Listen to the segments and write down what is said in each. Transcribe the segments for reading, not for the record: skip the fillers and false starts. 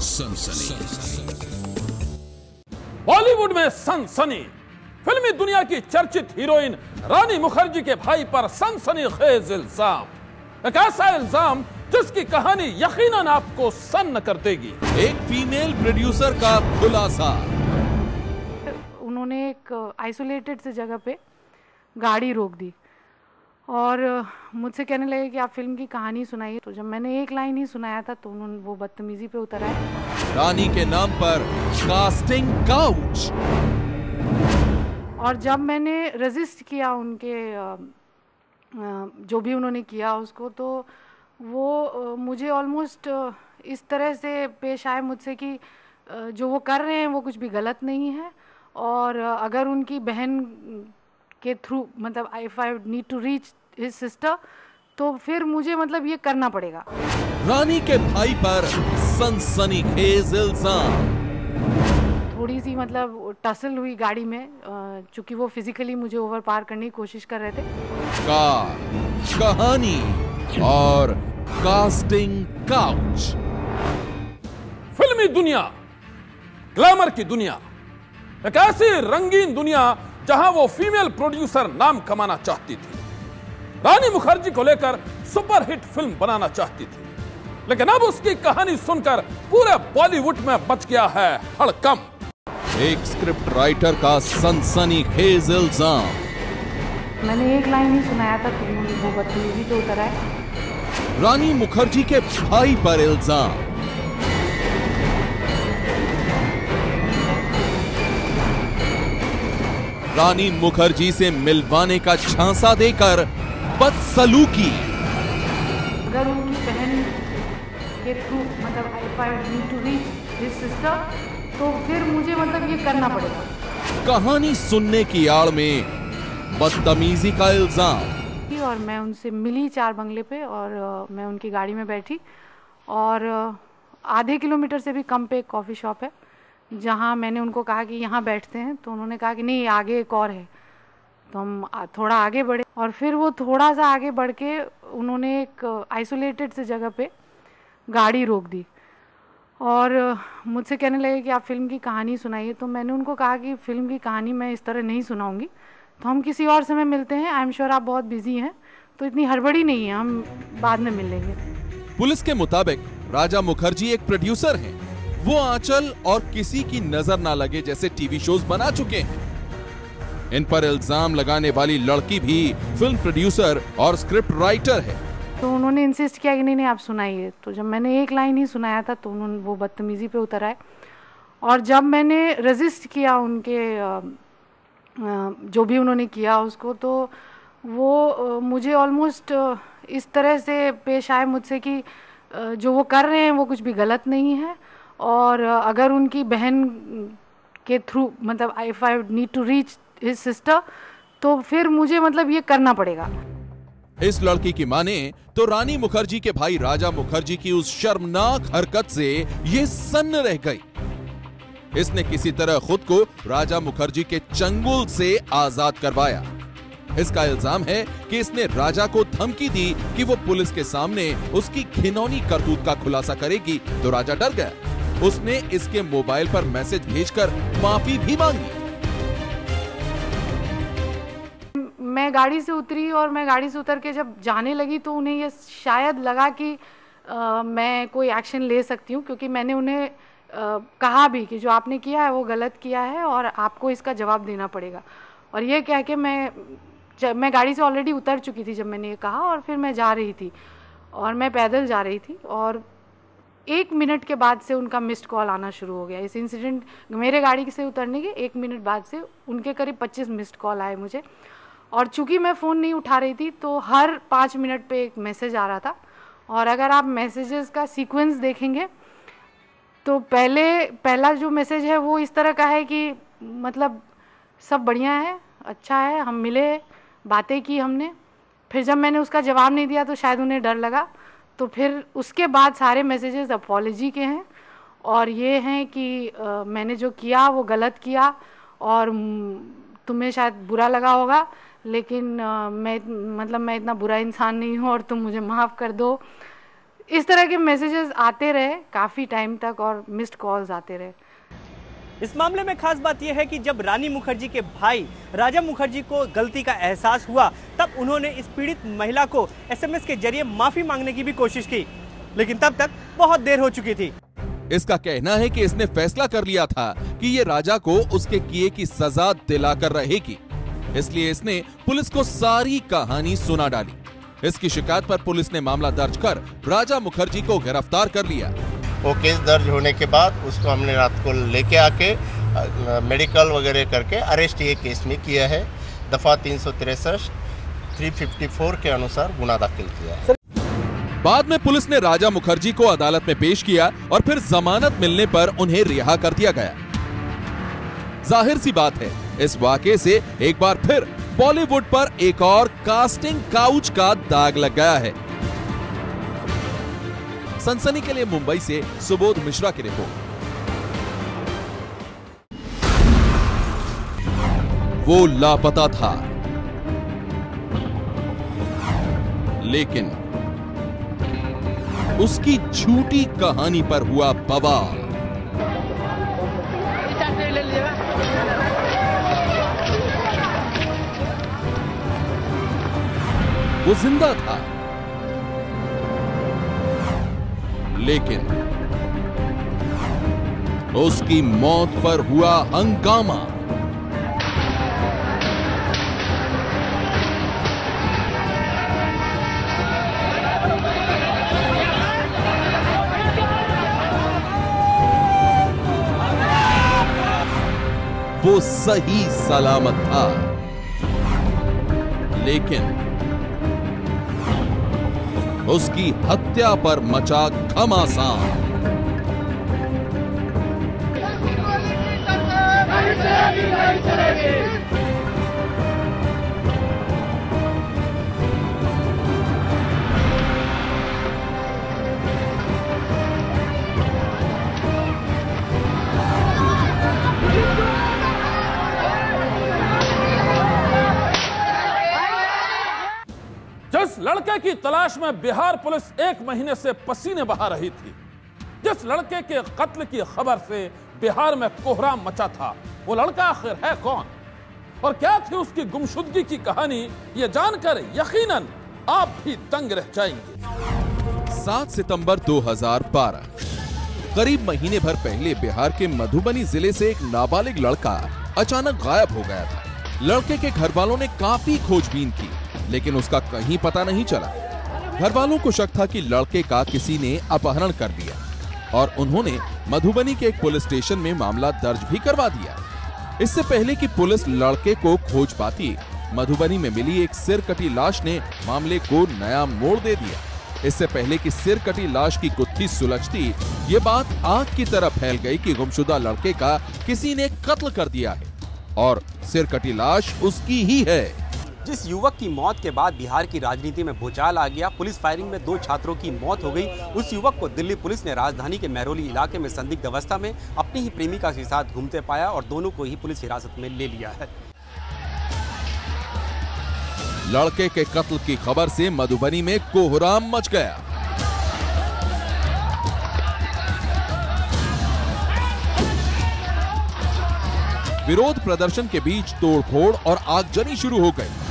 सनसनी। बॉलीवुड में सनसनी। फिल्मी दुनिया की चर्चित हीरोइन रानी मुखर्जी के भाई पर सनसनीखेज इल्जाम। एक ऐसा इल्जाम जिसकी कहानी यकीनन आपको सन्न कर देगी। एक फीमेल प्रोड्यूसर का खुलासा। उन्होंने एक आइसोलेटेड से जगह पे गाड़ी रोक दी और मुझसे कहने लगे कि आप फिल्म की कहानी सुनाइए। तो जब मैंने एक लाइन ही सुनाया था तो उन्होंने वो बदतमीजी पे उतर आए। रानी के नाम पर कास्टिंग काउच। और जब मैंने रेजिस्ट किया उनके जो भी उन्होंने किया उसको, तो वो मुझे ऑलमोस्ट इस तरह से पेश आए मुझसे कि जो वो कर रहे हैं वो कुछ भी गलत नहीं है, और अगर उनकी बहन के थ्रू मतलब if I need to reach his sister तो फिर मुझे मतलब ये करना पड़ेगा। रानी के भाई पर सनसनीखेज इल्जाम। थोड़ी सी मतलब टसल हुई गाड़ी में, चूंकि वो फिजिकली मुझे ओवर पार करने की कोशिश कर रहे थे। कार, कहानी और कास्टिंग काउच। फिल्मी दुनिया, ग्लैमर की दुनिया, एक ऐसी रंगीन दुनिया जहां वो फीमेल प्रोड्यूसर नाम कमाना चाहती थी। रानी मुखर्जी को लेकर सुपरहिट फिल्म बनाना चाहती थी, लेकिन अब उसकी कहानी सुनकर पूरे बॉलीवुड में मच गया है हड़कंप। एक स्क्रिप्ट राइटर का सनसनीखेज इल्जाम। मैंने एक लाइन ही सुनाया था तो उन्होंने वो बदतमीजी पे उतर आए। रानी मुखर्जी के भाई पर इल्जाम। रानी मुखर्जी से मिलवाने का झांसा देकर बदसलूकी। अगर उनकी बहन के थ्रू मतलब if I need to reach his sister तो फिर मुझे मतलब ये करना पड़ेगा। कहानी सुनने की आड़ में बदतमीजी का इल्जाम। और मैं उनसे मिली 4 बंगले पे और मैं उनकी गाड़ी में बैठी और आधे किलोमीटर से भी कम पे एक कॉफ़ी शॉप है जहाँ मैंने उनको कहा कि यहाँ बैठते हैं, तो उन्होंने कहा कि नहीं आगे एक और है। तो हम थोड़ा आगे बढ़े और फिर वो थोड़ा सा आगे बढ़ के उन्होंने एक आइसोलेटेड से जगह पे गाड़ी रोक दी और मुझसे कहने लगे कि आप फिल्म की कहानी सुनाइए। तो मैंने उनको कहा कि फिल्म की कहानी मैं इस तरह नहीं सुनाऊंगी, तो हम किसी और समय मिलते हैं। आई एम श्योर आप बहुत बिजी हैं, तो इतनी हड़बड़ी नहीं है, हम बाद में मिल लेंगे। पुलिस के मुताबिक राजा मुखर्जी एक प्रोड्यूसर हैं। वो आंचल और किसी की नजर ना लगे जैसे टीवी शोज बना चुके हैं। इन पर इल्जाम लगाने वाली लड़की भी फिल्म प्रोड्यूसर और स्क्रिप्ट राइटर है। तो उन्होंने इंसिस्ट किया कि नहीं आप सुनाइए। तो जब मैंने एक लाइन ही सुनाया था तो उन्होंने वो बदतमीजी पे उतर आए। और जब मैंने रेजिस्ट किया उनके जो भी उन्होंने किया उसको, तो वो मुझे ऑलमोस्ट इस तरह से पेश आए मुझसे कि जो वो कर रहे हैं वो कुछ भी गलत नहीं है, और अगर उनकी बहन के थ्रू मतलब if I need to reach his sister तो फिर मुझे मतलब ये करना पड़ेगा। इस लड़की की माने तो रानी मुखर्जी के भाई राजा मुखर्जी की उस शर्मनाक हरकत से ये सन्न रह गई। इसने किसी तरह खुद को राजा मुखर्जी के चंगुल से आजाद करवाया। इसका इल्जाम है कि इसने राजा को धमकी दी कि वो पुलिस के सामने उसकी घिनौनी करतूत का खुलासा करेगी, तो राजा डर गया। उसने इसके मोबाइल पर मैसेज भेजकर माफी भी मांगी। मैं गाड़ी से उतरी और मैं गाड़ी से उतर के जब जाने लगी तो उन्हें ये शायद लगा कि मैं कोई एक्शन ले सकती हूँ, क्योंकि मैंने उन्हें कहा भी कि जो आपने किया है वो गलत किया है और आपको इसका जवाब देना पड़ेगा। और ये कह के मैं गाड़ी से ऑलरेडी उतर चुकी थी जब मैंने ये कहा, और फिर मैं जा रही थी और मैं पैदल जा रही थी और 1 मिनट के बाद से उनका मिस्ड कॉल आना शुरू हो गया। इस इंसिडेंट मेरे गाड़ी से उतरने के 1 मिनट बाद से उनके करीब 25 मिस्ड कॉल आए मुझे, और चूंकि मैं फ़ोन नहीं उठा रही थी तो हर 5 मिनट पे एक मैसेज आ रहा था। और अगर आप मैसेजेस का सीक्वेंस देखेंगे तो पहला जो मैसेज है वो इस तरह का है कि मतलब सब बढ़िया है, अच्छा है, हम मिले, बातें की हमने। फिर जब मैंने उसका जवाब नहीं दिया तो शायद उन्हें डर लगा, तो फिर उसके बाद सारे मैसेजेस अपॉलॉजी के हैं और ये हैं कि मैंने जो किया वो गलत किया और तुम्हें शायद बुरा लगा होगा, लेकिन मैं इतना बुरा इंसान नहीं हूँ और तुम मुझे माफ़ कर दो। इस तरह के मैसेजेस आते रहे काफ़ी टाइम तक और मिस्ड कॉल्स आते रहे। इस मामले में खास बात यह है कि जब रानी मुखर्जी के भाई राजा मुखर्जी को गलती का एहसास हुआ, तब उन्होंने इस पीड़ित महिला को SMS के जरिए माफी मांगने की भी कोशिश की, लेकिन तब तक बहुत देर हो चुकी थी। इसका कहना है कि इसने फैसला कर लिया था कि ये राजा को उसके किए की सजा दिलाकर रहेगी, इसलिए इसने पुलिस को सारी कहानी सुना डाली। इसकी शिकायत पर पुलिस ने मामला दर्ज कर राजा मुखर्जी को गिरफ्तार कर लिया। वो केस दर्ज होने के बाद उसको हमने रात को लेके आके मेडिकल वगैरह करके अरेस्ट ये केस में किया है। दफा 363 354 के अनुसार गुना दाखिल किया है। बाद में पुलिस ने राजा मुखर्जी को अदालत में पेश किया और फिर जमानत मिलने पर उन्हें रिहा कर दिया गया। जाहिर सी बात है, इस वाकये से एक बार फिर बॉलीवुड पर एक और कास्टिंग काउच का दाग लग गया है। सनसनी के लिए मुंबई से सुबोध मिश्रा की रिपोर्ट। वो लापता था, लेकिन उसकी झूठी कहानी पर हुआ बवाल। वो जिंदा था, लेकिन उसकी मौत पर हुआ हंगामा। वो सही सलामत था, लेकिन उसकी हत्या पर मचा घमासान। जिस लड़के की तलाश में बिहार पुलिस 1 महीने से पसीने बहा रही थी, जिस लड़के के कत्ल की खबर से बिहार में कोहराम मचा था, वो लड़का आखिर है कौन और क्या थी उसकी गुमशुदगी की कहानी, ये जानकर यकीनन आप भी दंग रह जाएंगे। 7 सितंबर 2012, करीब महीने भर पहले बिहार के मधुबनी जिले से एक नाबालिग लड़का अचानक गायब हो गया था। लड़के के घर वालों ने काफी खोजबीन की, लेकिन उसका कहीं पता नहीं चला। घर वालों को शक था कि लड़के का किसी ने अपहरण कर दिया और उन्होंने मधुबनी के एक पुलिस स्टेशन में मामला दर्ज भी करवा दिया। इससे पहले कि पुलिस लड़के को खोज पाती, मधुबनी में मिली एक सिर कटी लाश ने मामले को नया मोड़ दे दिया। इससे पहले कि सिर कटी लाश की गुत्थी सुलझती, ये बात आग की तरह फैल गई कि गुमशुदा लड़के का किसी ने कत्ल कर दिया है और सिर कटी लाश उसकी ही है। जिस युवक की मौत के बाद बिहार की राजनीति में भूचाल आ गया, पुलिस फायरिंग में 2 छात्रों की मौत हो गई, उस युवक को दिल्ली पुलिस ने राजधानी के महरौली इलाके में संदिग्ध अवस्था में अपनी ही प्रेमिका के साथ घूमते पाया और दोनों को ही पुलिस हिरासत में ले लिया है। लड़के के कत्ल की खबर से मधुबनी में कोहराम मच गया। विरोध प्रदर्शन के बीच तोड़फोड़ और आगजनी शुरू हो गई।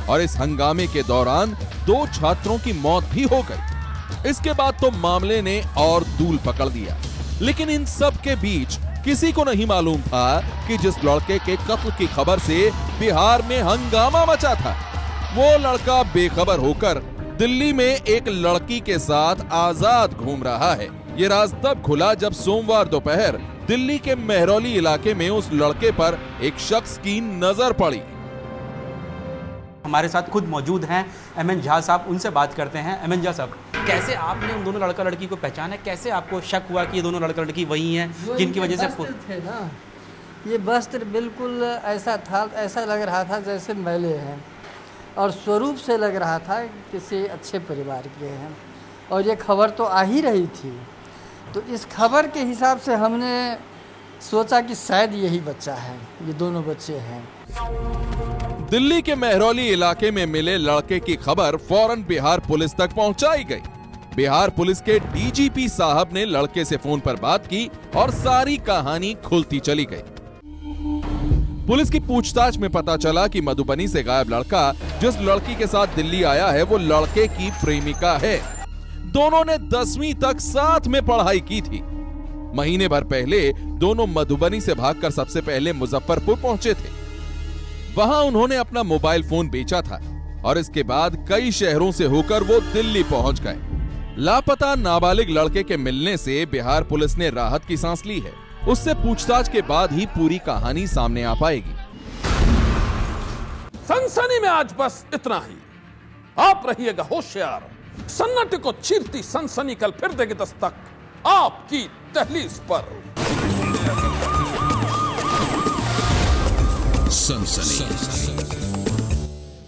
और इस हंगामे के दौरान 2 छात्रों की मौत भी हो गई। इसके बाद तो मामले ने और तूल पकड़ दिया, लेकिन इन सब के बीच किसी को नहीं मालूम था कि जिस लड़के के कत्ल की खबर से बिहार में हंगामा मचा था, वो लड़का बेखबर होकर दिल्ली में एक लड़की के साथ आजाद घूम रहा है। ये राज तब खुला जब सोमवार दोपहर दिल्ली के महरौली इलाके में उस लड़के पर एक शख्स की नजर पड़ी। हमारे साथ खुद मौजूद हैं एमएन झा साहब, उनसे बात करते हैं। एमएन झा साहब, कैसे आपने उन दोनों लड़का लड़की को पहचाना, कैसे आपको शक हुआ कि ये दोनों लड़का लड़की वही हैं जिनकी वजह से थे ना? ये वस्त्र बिल्कुल ऐसा था, ऐसा लग रहा था जैसे मैले हैं और स्वरूप से लग रहा था किसी अच्छे परिवार के हैं, और ये खबर तो आ ही रही थी। तो इस खबर के हिसाब से हमने सोचा कि शायद यही बच्चा है, ये दोनों बच्चे हैं। दिल्ली के मेहरौली इलाके में मिले लड़के की खबर फौरन बिहार पुलिस तक पहुंचाई गई। बिहार पुलिस के डीजीपी साहब ने लड़के से फोन पर बात की और सारी कहानी खुलती चली गई। पुलिस की पूछताछ में पता चला कि मधुबनी से गायब लड़का जिस लड़की के साथ दिल्ली आया है वो लड़के की प्रेमिका है। दोनों ने 10वीं तक साथ में पढ़ाई की थी। महीने भर पहले दोनों मधुबनी से भागकर सबसे पहले मुजफ्फरपुर पहुंचे थे। वहां उन्होंने अपना मोबाइल फोन बेचा था और इसके बाद कई शहरों से होकर वो दिल्ली पहुंच गए। लापता नाबालिग लड़के के मिलने से बिहार पुलिस ने राहत की सांस ली है। उससे पूछताछ के बाद ही पूरी कहानी सामने आ पाएगी। सनसनी में आज बस इतना ही। आप रहिएगा होशियार। सन्नाटे को चीरती सनसनी कल फिर देगी दस्तक आपकी दहलीज पर। सनसनी